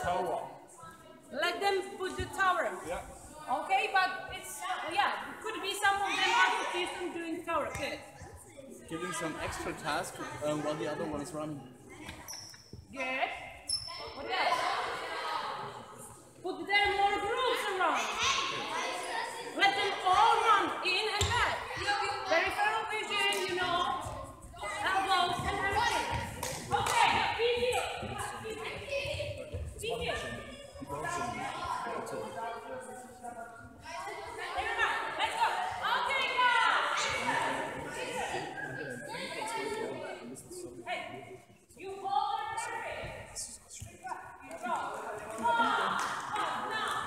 tower. Let them put the tower. Yeah. Okay, but it's, yeah, it could be some of them other people doing tower. Good. Giving some extra task while the other one is running. Good. What else? Put there more groups around. Let them all run in and back. Peripheral vision, you know. Elbows and everything. Okay, be here. Be here. Let's go. Okay, guys. Hey, you hold it. You draw. Now.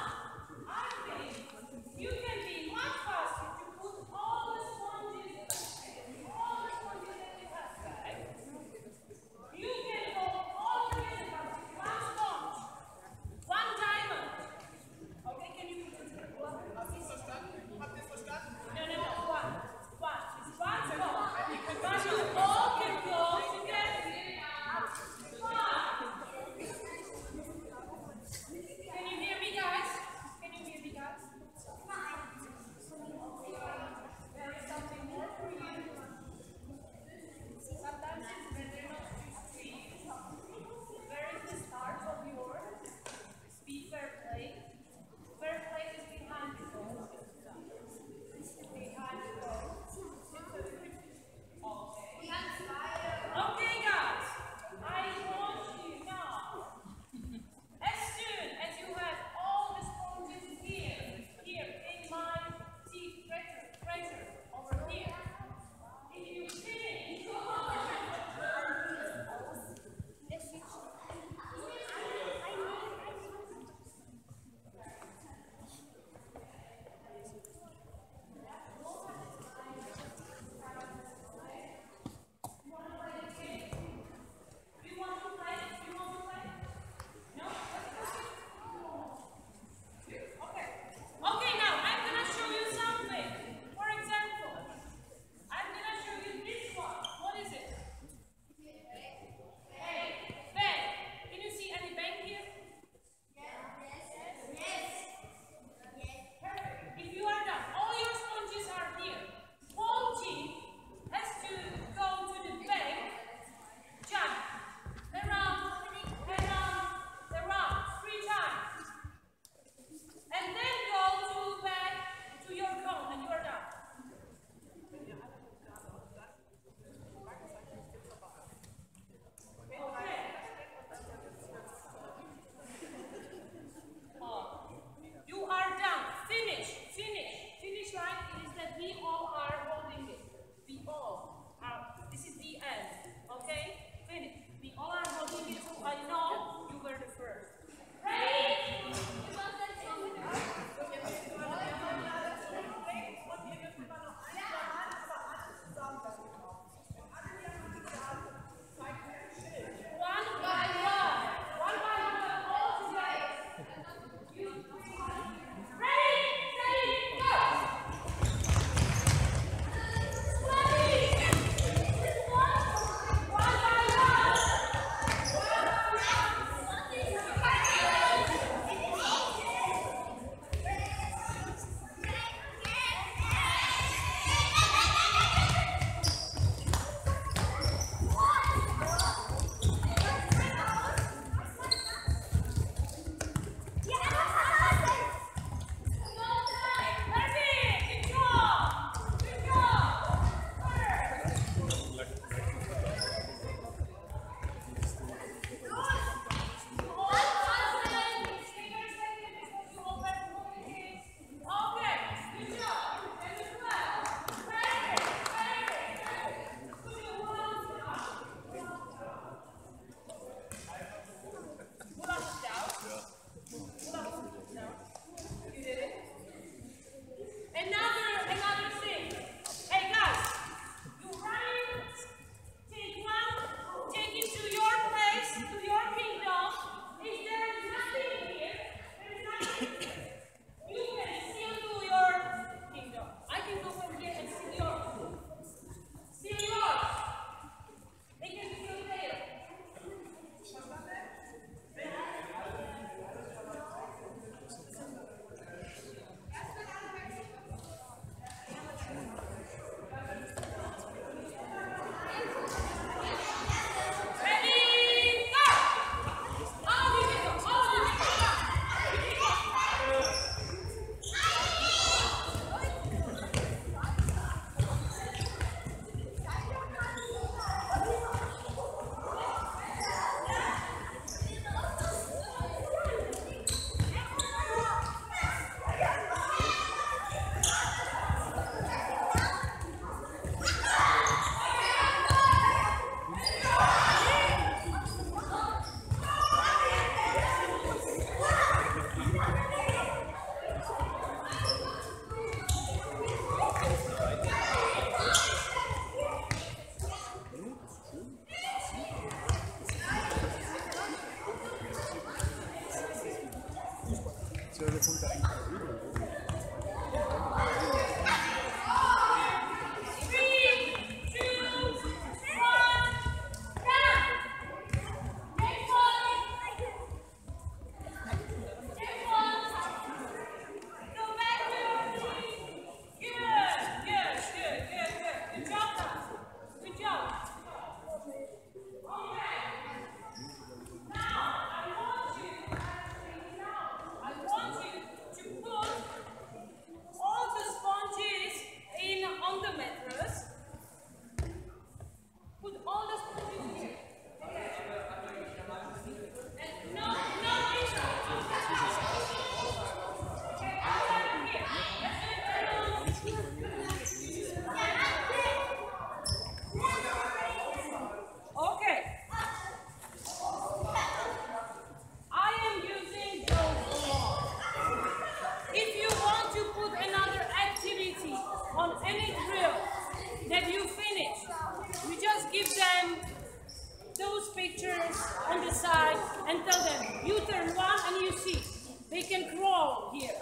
pictures on the side and tell them, you turn one and you see. They can crawl here.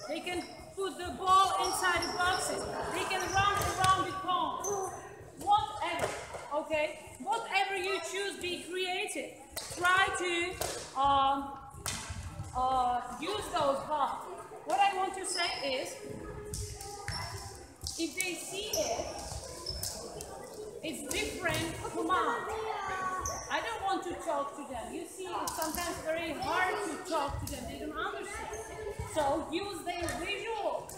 They can put the ball inside the boxes. They can run around the cone. Whatever, okay? Whatever you choose, be creative. Try to use those balls. What I want to say is, if they see it, it's different command. I don't want to talk to them. You see, it's sometimes very hard to talk to them. They don't understand. So use their visual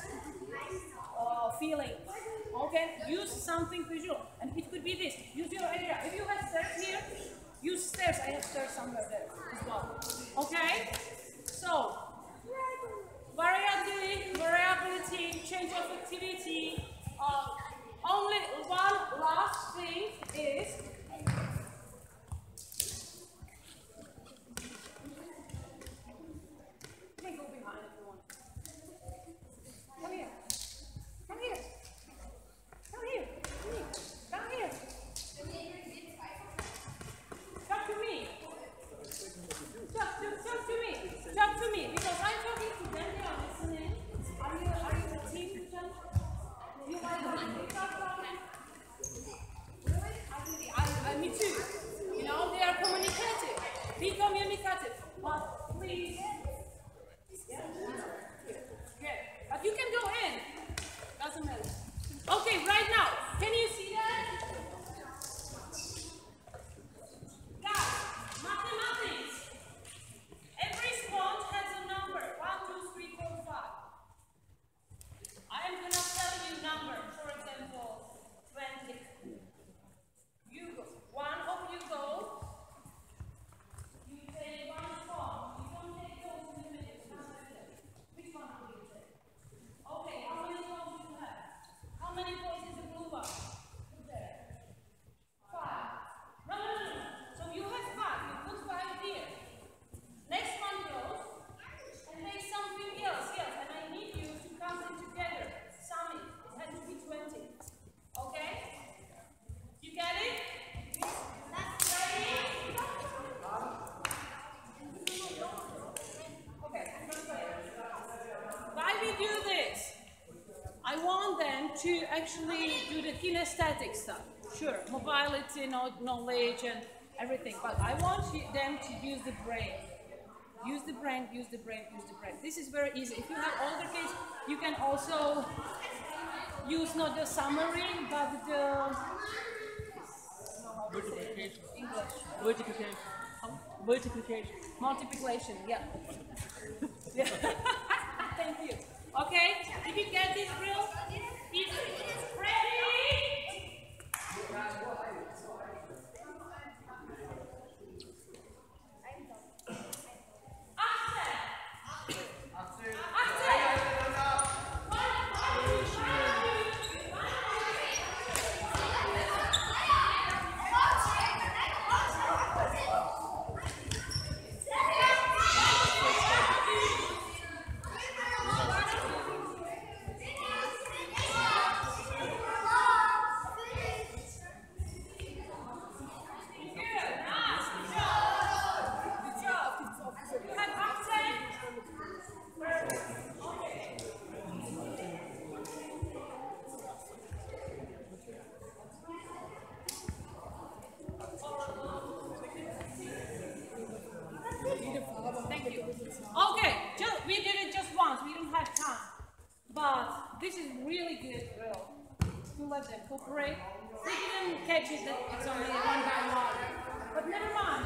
feeling. Okay? Use something visual. And it could be this. Use your area. If you have stairs here, use stairs. I have stairs somewhere there as well. Okay? So, variability, change of activity. Only one last thing is you can go behind if you want. Come here. Come here. Come here. Come here. Talk to me. Talk to me. Talk to me. Because I'm talking to them, they are listening. Are you a team with them? You like them? Me too. You know, they are communicative. Be communicative. But please. Yeah. But you can go in. Doesn't matter. Okay, right now. Can you see that? Guys, mathematics. Every spot has a number. 1, 2, 3, 4, 5. I am going to tell you numbers. For example, 20. You go. One of you go. You take one spot. You don't take those in the middle. Which one will you take? Okay, how many balls do you have? How many balls is the blue one? Put there. 5. No. So you have 5. You put 5 here. Next one goes. And take something else. Yes, and I need you to count it together. Sum it. It has to be 20. Okay? You get it? Why we do this? I want them to actually do the kinesthetic stuff. Sure, mobility, knowledge and everything, but I want them to use the brain. Use the brain, use the brain, use the brain. This is very easy. If you have older kids, you can also use not the summary, but the Multiplication. English. Multiplication. Multiplication. Multiplication, yeah. Yeah. Thank you. Okay, did you get this drill? It's ready? Okay, we did it just once, we don't have time. But this is really good drill to let them cooperate. They didn't catch it that it's only one by one. But never mind.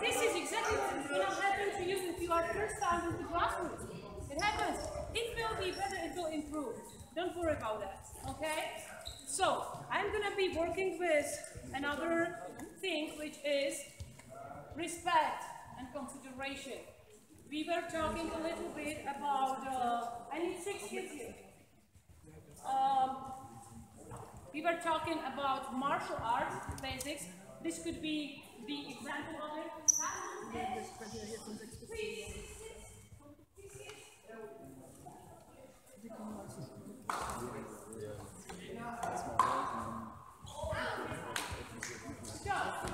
This is exactly what's going to happen to you if you are first time in the grassroots. It happens. It will be better, it will improve. Don't worry about that, okay? So, I'm going to be working with another thing, which is respect and consideration. We were talking a little bit about, I need 6 kids here. We were talking about martial arts basics. This could be the example of it. Please. Stop.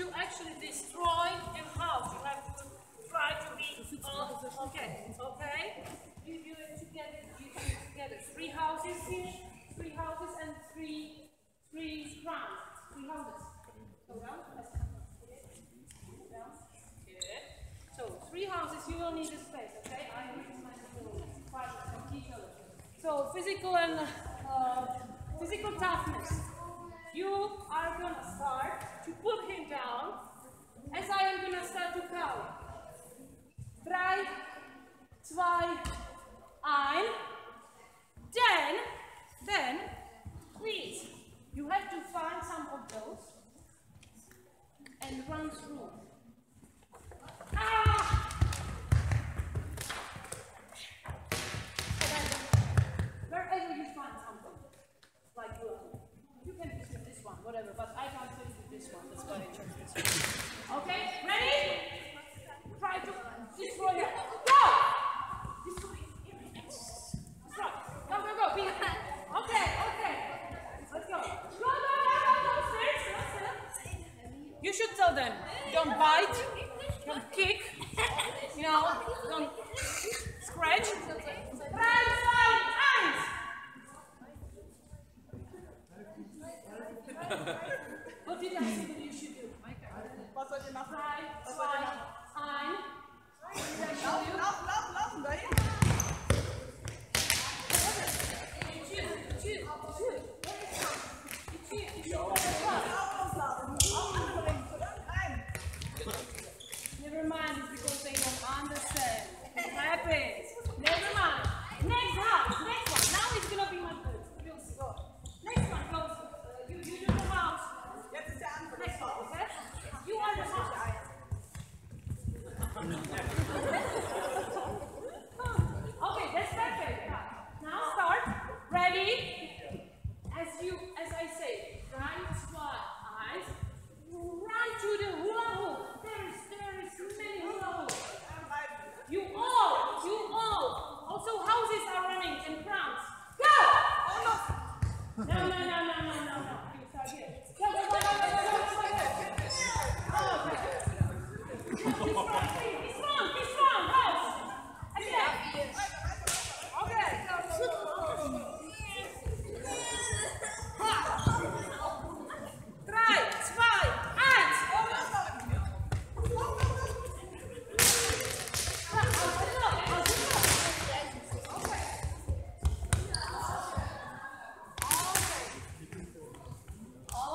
to actually destroy your house. You have to try to be okay. You do it together. You do it together. 3 houses here, 3 houses, and three crowns. 3 houses. Go down. Down. Good. So 3 houses. You will need a space. Okay. I recommend you fight from each other. So physical and physical toughness. You are gonna start to put him down as I am gonna start to count. 3, 2, 1. Then, please, you have to find some of those and run through. Ah! Wherever you find something, like you can use this one, whatever, but I can't fit with this one, that's why I chose this one. Okay, ready? Try to destroy it. Go! Destroy it. Destroy. Go. Okay. Let's go. Go, stairs. You should tell them, don't bite, don't kick, don't scratch. What did I say that you should do? Was soll ihr machen? 3, 2, 1. Laufen, da hin. Never mind, it's because they don't understand. It happens. Never mind. Next house, next one. Now it's gonna be my good. You'll see. Go. Next one goes. You do the house. Jetzt ist der andere. Next one, okay? You are the house. Okay, that's perfect. Now start. Ready? As I say, right, eyes. Run to the hula hoop. There is many hula hoops. You all. Also houses are running in crowds. Go! No. You start here. Go. Be strong, house. Again. Okay. 3, 2, 1.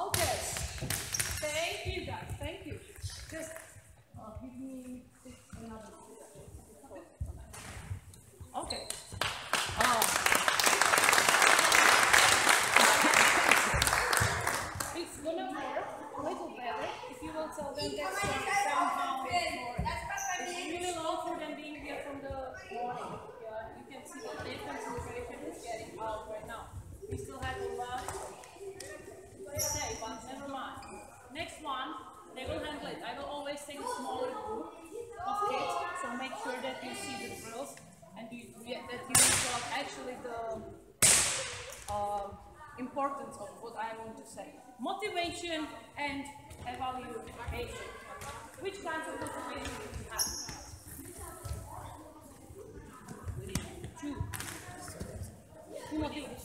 Okay. Thank you guys. Thank you. Just give me another. Okay. It's gonna work a little better if you will tell them that somehow it's really low for them being here from the morning. Yeah, you can see that their concentration is getting out right now. We still have a lot to say, but never mind. Next one, they will handle it. I will always take a smaller group of kids, so make sure that you see the drills and that you resolve actually the importance of what I want to say. Motivation and evaluation. Which kinds of motivation do you have? 2 motivations.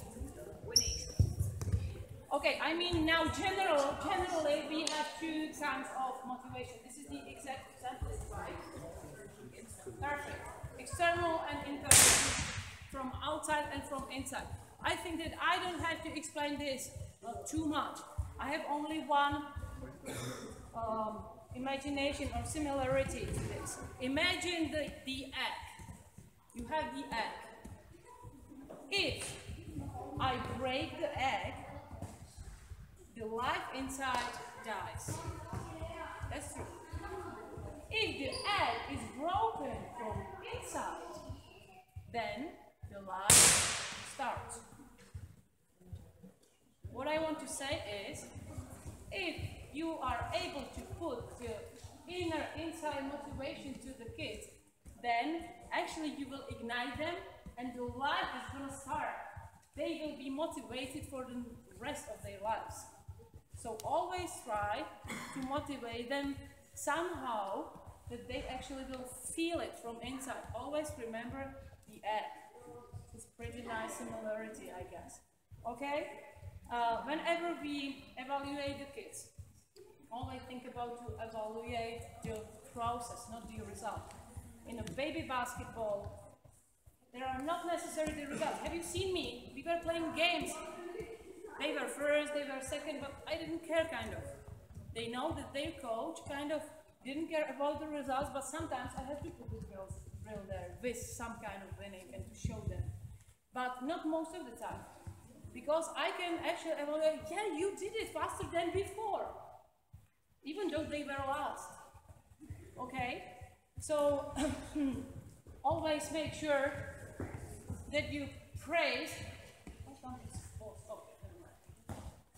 Okay, I mean now generally we have 2 kinds of motivation. This is the exact template, right? Perfect. External and internal, from outside and from inside. I think that I don't have to explain this too much. I have only one imagination or similarity to this. Imagine the egg. You have the egg. If I break the egg, the life inside dies. That's true. If the egg is broken from inside, then the life starts. What I want to say is, if you are able to put the inner inside motivation to the kids, then actually you will ignite them and the life is going to start. They will be motivated for the rest of their lives. So always try to motivate them somehow that they actually will feel it from inside. Always remember the egg. It's pretty nice similarity, I guess. Okay? Whenever we evaluate the kids, always think about to evaluate the process, not the result. In a baby basketball, there are not necessarily the results. Have you seen me? We were playing games. They were first, they were second, but I didn't care, kind of. They know that their coach kind of didn't care about the results, but sometimes I had to put the drill there with some kind of winning and to show them. But not most of the time. Because I can actually evaluate, yeah, you did it faster than before. Even though they were last. Okay? So, always make sure that you praise.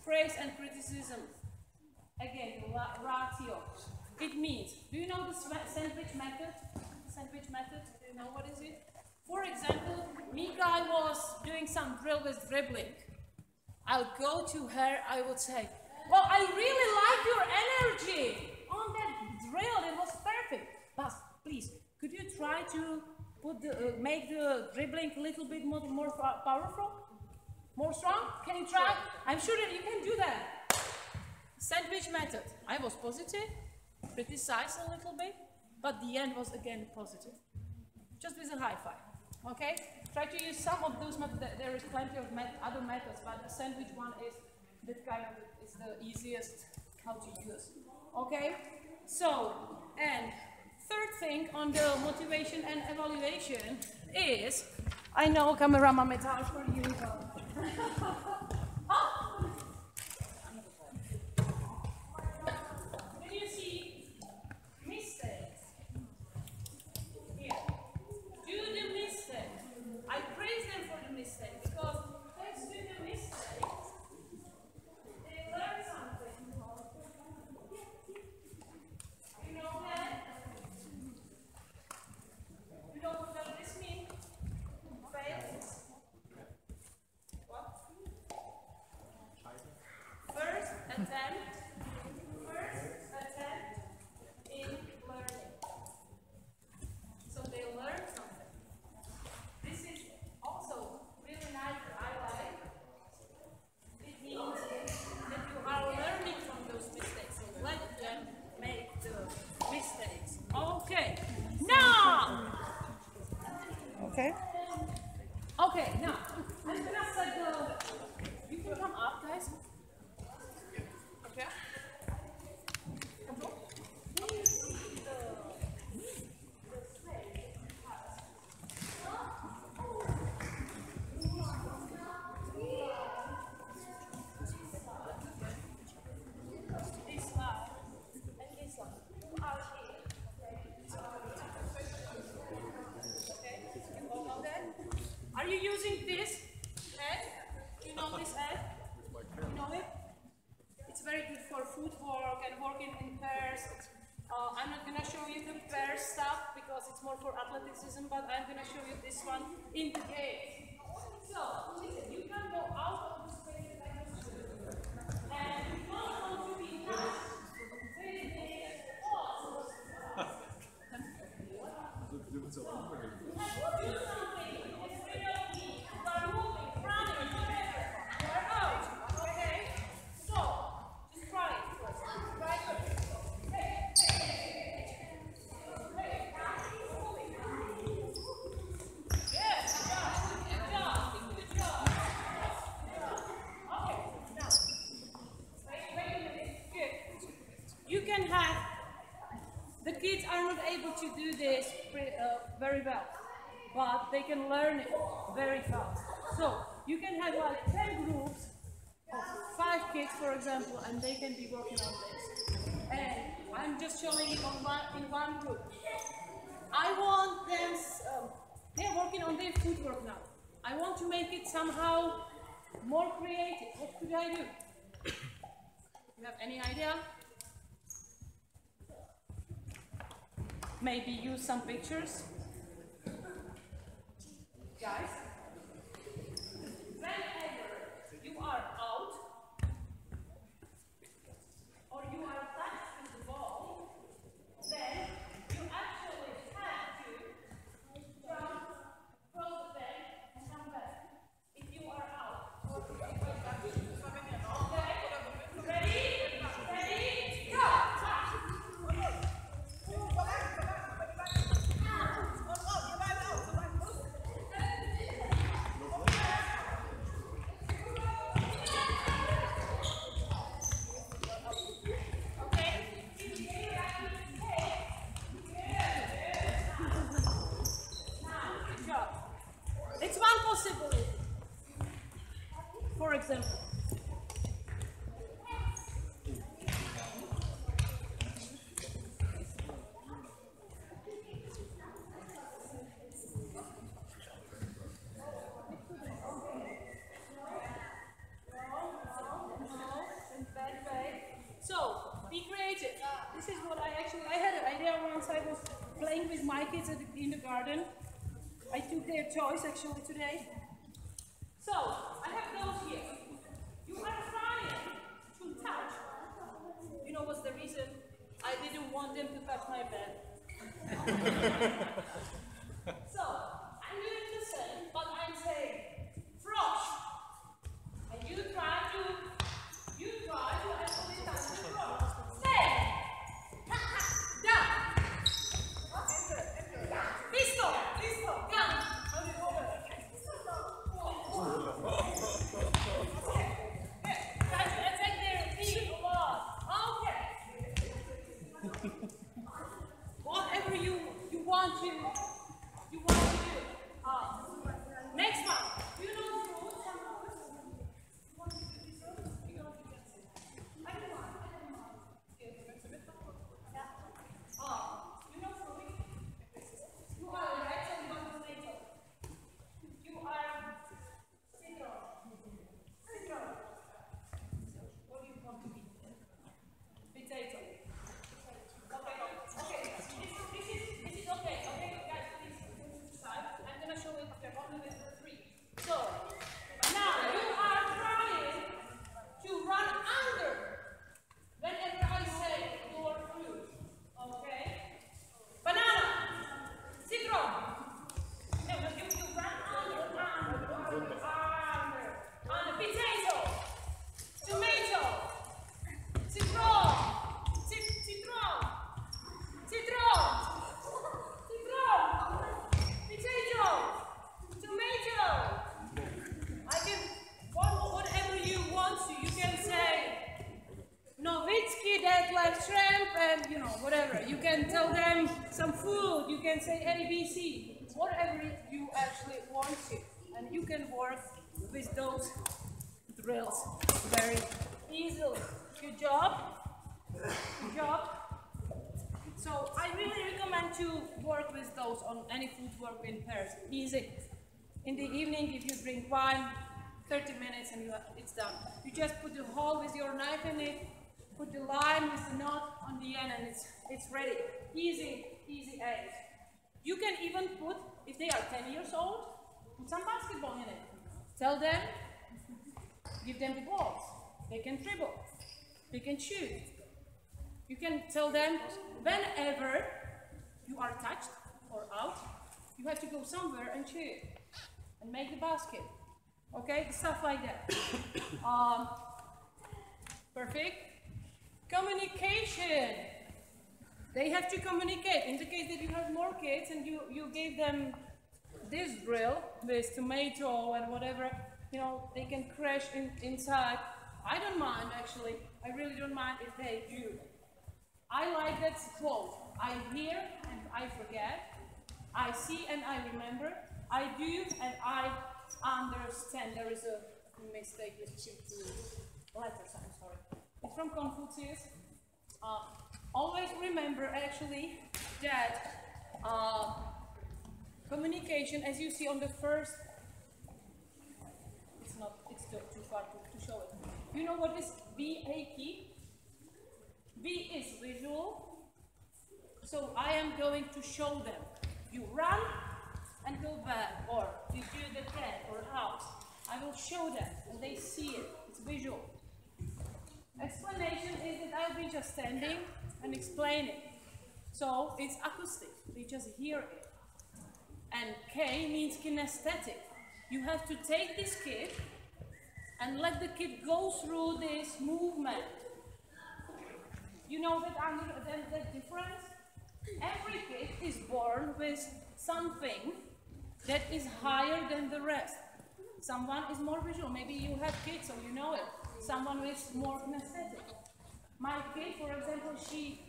Praise and criticism. Again, ratio. It means, do you know the sandwich method? Sandwich method, do you know what is it? For example, Mika was doing some drill with dribbling. I'll go to her, I would say, well, I really like your energy on that drill, it was perfect. But please, could you try to put make the dribbling a little bit more powerful? More strong? Can you try? I'm sure that you can do that. Sandwich method. I was positive, criticized a little bit, but the end was again positive. Just with a high five. Okay? Try to use some of those methods. There is plenty of other methods, but the sandwich one is the easiest how to use. Okay? So, and third thing on the motivation and evaluation is, I know cameraman it's hard for you. Can you see mistakes? Here. Do the mistake. I praise them for the mistake because thanks to the mistake, they learn something. You know that? You know what this means? Fail. What? First attempt in learning. So they learn something. This is also really nice, I like. It means that you are learning from those mistakes. So let them make the mistakes. Okay, now! Okay. Okay, now, I'm gonna set the... You can come up, guys. Okay. Control. Can you see the snake? This line and this line are here. Okay? You all know that? Are you using this egg? You know this egg? You know it? It's very good for footwork and working in pairs. I'm not going to show you the pair stuff because it's more for athleticism, but I'm going to show you this one in the game. So, listen, you can go out of the space like this, and you don't want to be nice with this pause. So, you have to do something. It's really key. You are moving, running, whatever. You are out. Okay? So, just try it first. Try it first. The kids are not able to do this very well, but they can learn it very fast. So you can have like 10 groups of 5 kids, for example, and they can be working on this. And I'm just showing it in one group. I want them, they're working on their footwork now. I want to make it somehow more creative. What could I do? You have any idea? Maybe use some pictures. Guys, whenever you are out, example. So, be creative. This is what I had an idea once I was playing with my kids in the garden. I took their toys actually today. So, I have those here. You are trying to touch. You know what's the reason? I didn't want them to touch my bed. So, I'm doing the same, but I'm saying, frosh. And you try to actually touch the frosh. Stay. Down. Pistol. Gun. Attack their feet a lot. Okay. Whatever you want to do. Next one. You know the rules. You want to do this one? You don't do that. I don't mind. You know throwing? You are right and you are later. You are citron. What do you want to be? Potato. Okay. This is okay. Okay, guys, please move to the side. I'm gonna show it after 1 minute or 3. So now you are trying to run under whenever I say your fruit. Okay? Banana, citron. No, you run under. Potato, tomato, citron, potato, tomato. I can whatever you want to. You can say Nowitzki that like shrimp and you know whatever. You can tell them some food. You can say ABC, whatever you actually want to, and you can work with those drills very easily. Good job. So I really recommend to work with those on any footwork in pairs. Easy. In the evening, if you drink wine, 30 minutes and it's done. You just put the hole with your knife in it, put the line with the knot on the end, and it's ready. Easy age. You can even put, if they are 10 years old, put some basketball in it. Tell them, give them the balls. They can dribble. They can shoot. You can tell them whenever you are touched or out, you have to go somewhere and shoot and make the basket. Okay, stuff like that. Perfect. Communication. They have to communicate. In the case that you have more kids and you gave them this drill with tomato and whatever, you know, they can crash inside. I don't mind actually. I really don't mind if they do. I like that quote. I hear and I forget. I see and I remember. I do and I understand. There is a mistake with two letters, I'm sorry. It's from Confucius. Always remember actually that communication, as you see on the first, it's too far to show it. You know what is VAK? V is visual. So I am going to show them. You run and go back, or you do the head or out. I will show them and they see it. It's visual. Explanation is that I'll be just standing and explaining. So it's acoustic. They just hear it. And K means kinesthetic. You have to take this kid and let the kid go through this movement. You know that difference? Every kid is born with something that is higher than the rest. Someone is more visual. Maybe you have kids, so you know it. Someone is more kinesthetic. My kid, for example, she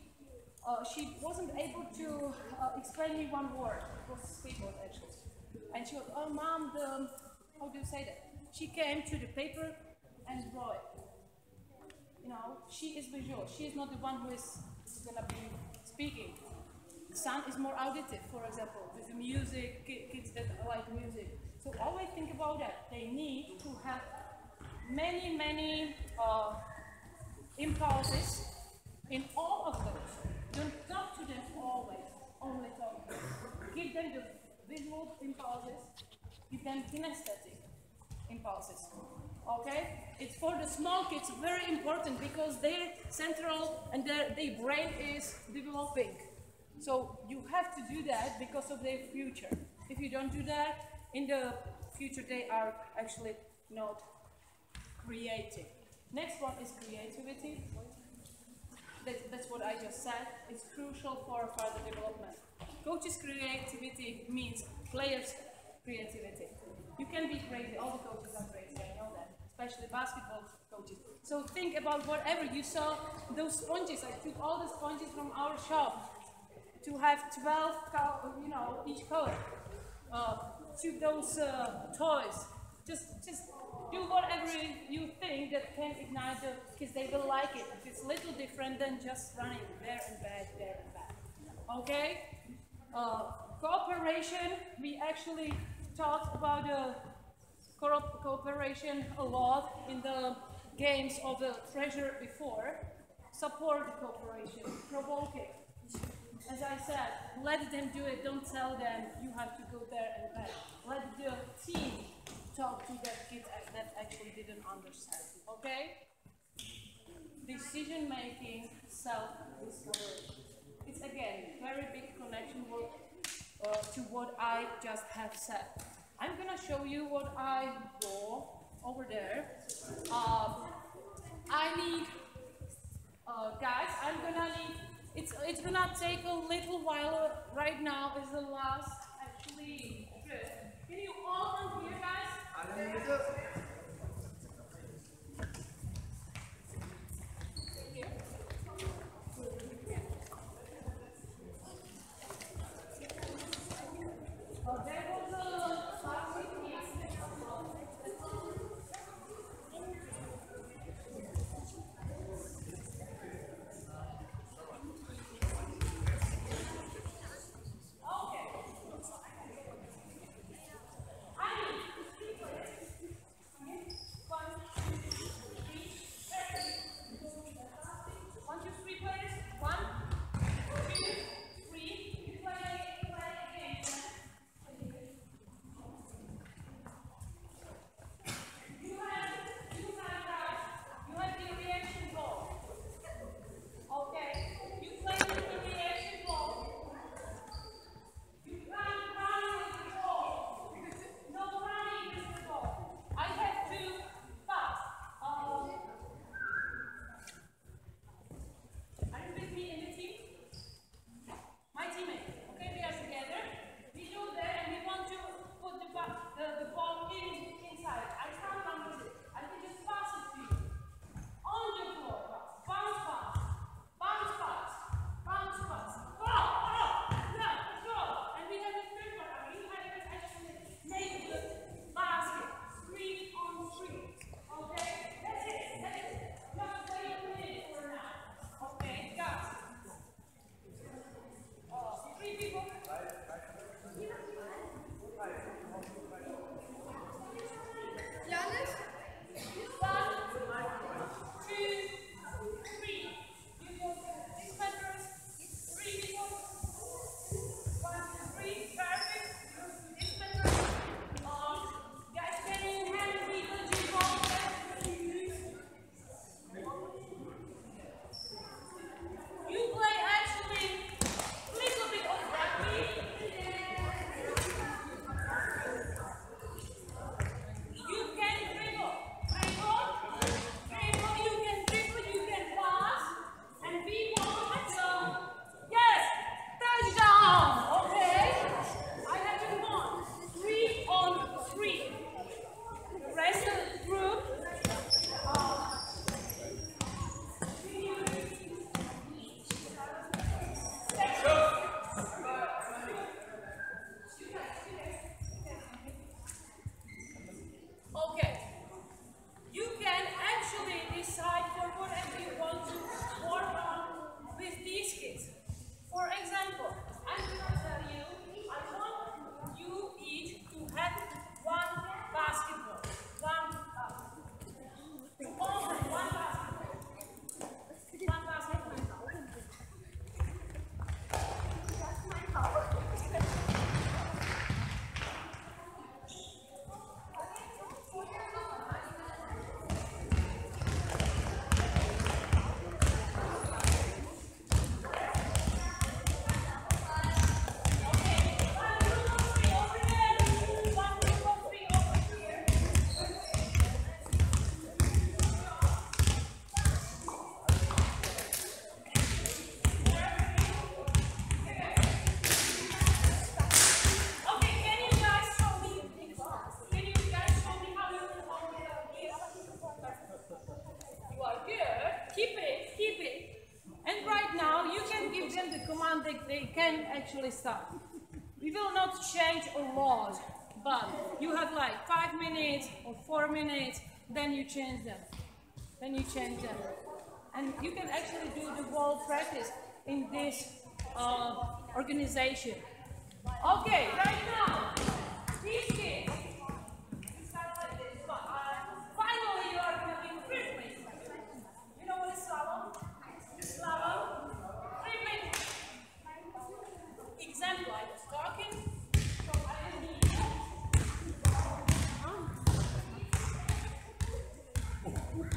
wasn't able to explain me one word. It was skateboard actually. And she was, oh mom, how do you say that? She came to the paper and draw it. You know, she is visual. She is not the one who is going to be speaking. Son is more auditive, for example, with the music, kids that like music. So always think about that. They need to have many impulses in all of those. Don't talk to them always, only talk to them. Give them the visual impulses, give them kinesthetic impulses. Okay? It's for the small kids very important because their central and their brain is developing. So you have to do that because of their future. If you don't do that, in the future they are actually not creative. Next one is creativity. That's what I just said. It's crucial for further development. Coaches' creativity means players' creativity. You can be crazy. All the coaches are crazy. I know that, especially basketball coaches. So think about whatever you saw. Those sponges. I took all the sponges from our shop to have 12, each color. To those toys. Just do whatever you think that can ignite the kids. They will like it. It's a little different than just running there and back, there and back. Okay? Cooperation. We actually talked about cooperation a lot in the games of the treasure before. Support the cooperation. Provoke it. As I said, let them do it. Don't tell them you have to go there and back. Let the team talk to that kid that actually didn't understand. Okay? Decision making, self-discovery. It's again very big connection to what I just have said. I'm gonna show you what I draw over there. I need, guys, I'm gonna need. It's gonna take a little while. Right now is the last actually trip. Can you all come here, guys? time they can actually start. We will not change a lot, but you have like 5 minutes or 4 minutes, then you change them. And you can actually do the whole practice in this organization. Okay, right now, these kids, you start like this, but finally you are going to be dribbling. You know what is slalom? Slalom, dribbling. Example, I was talking, so I need Okay.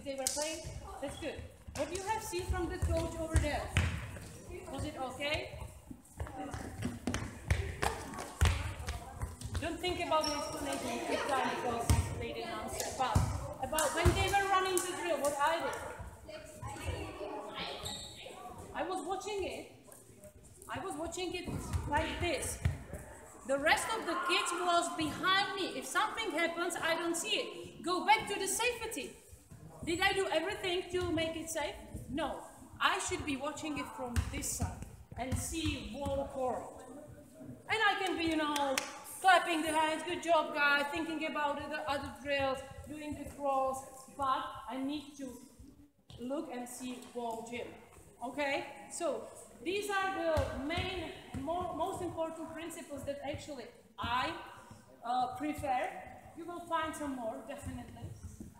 they were playing? That's good. What you have seen from the coach over there, was it okay? Don't think about the explanation quick time because they didn't answer. But about when they were running the drill, what I did. I was watching it like this. The rest of the kids was behind me. If something happens, I don't see it. Go back to the safety. Did I do everything to make it safe? No. I should be watching it from this side and see wall court. And I can be, you know, clapping the hands, good job guys, thinking about the other drills, doing the cross, but I need to look and see wall gym. Okay? So these are the main, most important principles that actually I prefer. You will find some more, definitely.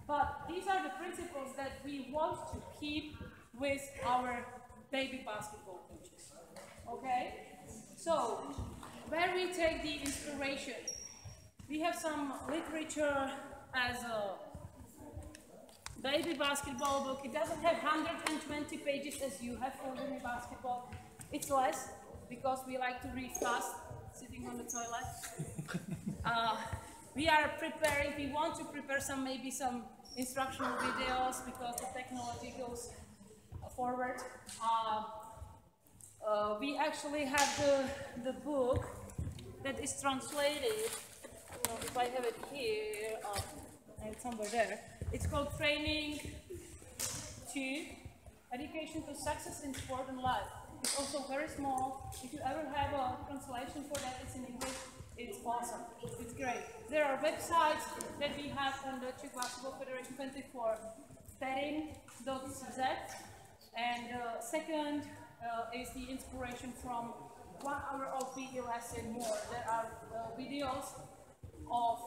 But these are the principles that we want to keep with our baby basketball coaches. Okay? So, where we take the inspiration. We have some literature as a baby basketball book. It doesn't have 120 pages as you have for women basketball. It's less because we like to read fast, sitting on the toilet. We are preparing, we want to prepare maybe some instructional videos because the technology goes forward. We actually have the book that is translated, if I have it here, it's somewhere there. It's called Training to Education to Success in Sport and Life. It's also very small. If you ever have a translation for that, it's in English. It's awesome. It's great. There are websites that we have on the Czech Basketball Federation 24, terin.cz, and second is the inspiration from 1 hour of video lesson more. There are videos of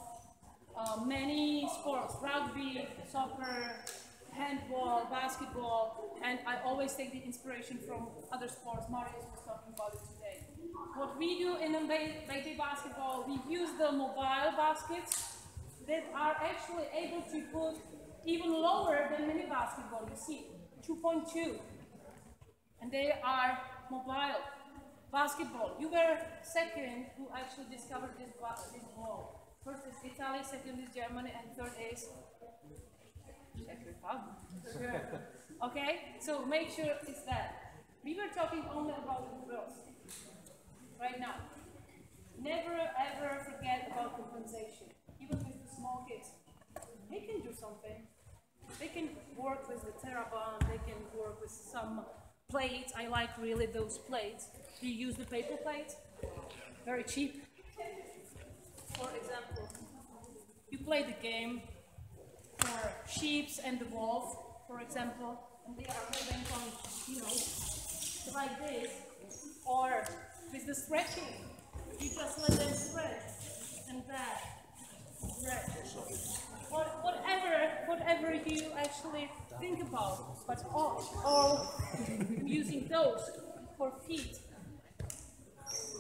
many sports, rugby, soccer, handball, basketball, and I always take the inspiration from other sports. Marius was talking about it today. What we do in the baby basketball, we use the mobile baskets that are actually able to put even lower than mini basketball. You see, 2.2, and they are mobile basketball. You were second who actually discovered this ball. First is Italy, second is Germany, and third is Czech Republic. Okay, so make sure it's that. We were talking only about the girls right now. Never ever forget about compensation. Even with the small kids, they can do something. They can work with the TheraBand, they can work with some plates. I like really those plates. Do you use the paper plates? Very cheap. For example, you play the game for sheep and the wolf, for example, and they are moving from, you know, like this, or with the stretching, you just let them stretch, and that, stretch. Whatever you actually think about, but all using those for feet.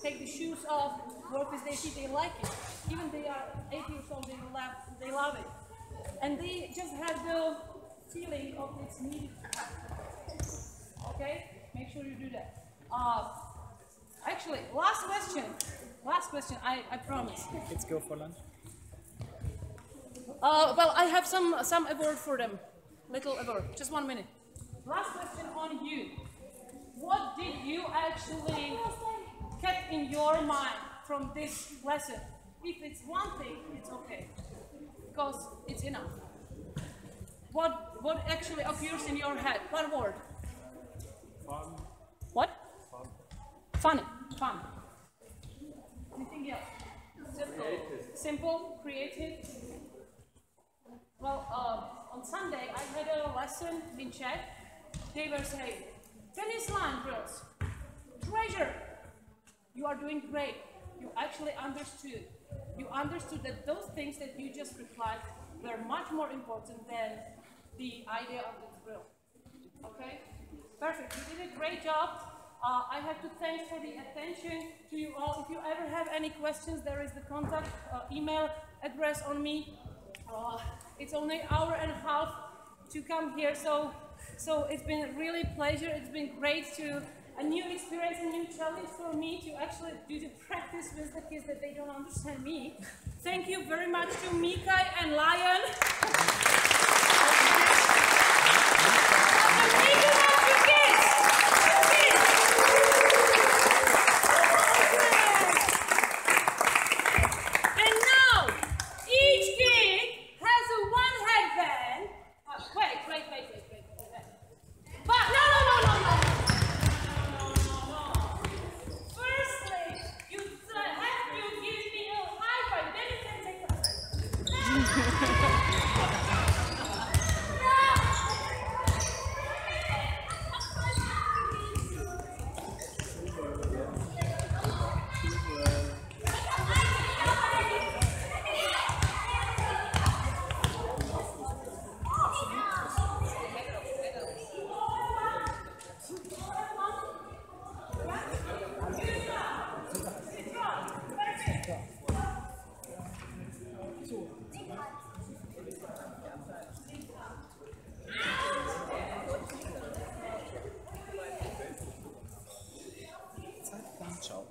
Take the shoes off, work with their feet, they like it. Even they are 8 years old, they love it. And they just have the feeling of it's needed. Okay? Make sure you do that. Actually, last question, I promise. Let's go for lunch. Well, I have some award for them. Little award. Just 1 minute. Last question on you. What did you actually kept in your mind from this lesson? If it's one thing, it's okay, because it's enough. What actually appears in your head? One word. Fun. What? Fun. Funny. Fun. Anything else? Simple. Simple. Creative. Well, on Sunday I had a lesson in Czech. They were saying, tennis line drills. Treasure. You are doing great. You actually understood. You understood that those things that you just replied were much more important than the idea of the drill. Okay? Perfect. You did a great job. I have to thank for the attention to you all. If you ever have any questions, there is the contact email address on me. It's only an hour and a half to come here. So it's been a really pleasure. It's been great a new experience, a new challenge for me to actually do the practice with the kids that they don't understand me. Thank you very much to Mika and Lion. Ciao.